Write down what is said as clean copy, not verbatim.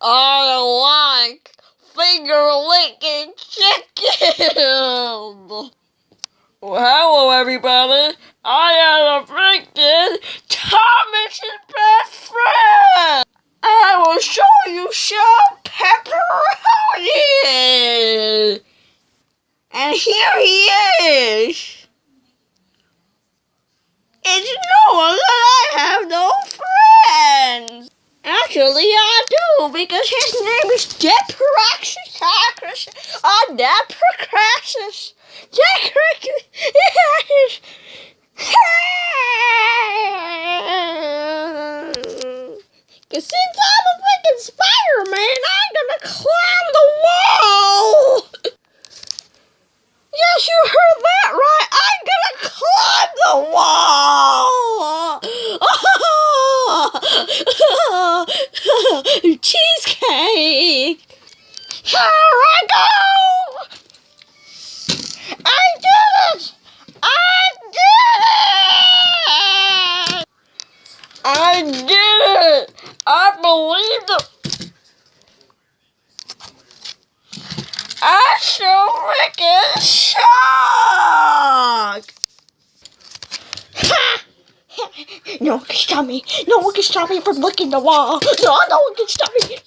I like finger-licking chicken. Well, hello, everybody. I am a freaking Thomas's best friend. I will show you some pepperoni. And here he is. It's no one that I have no friends. Actually, I do, because his name is Depraxis. Depraxis. Because since I'm a freaking Spider-Man, I'm gonna climb the wall. Yes, you heard that right. I'm gonna climb the wall. Cheesecake. Here I go. I did it. I did it. I believe it. I'm so freaking shocked! Ha! No one can stop me. No one can stop me from licking the wall. No one can stop me.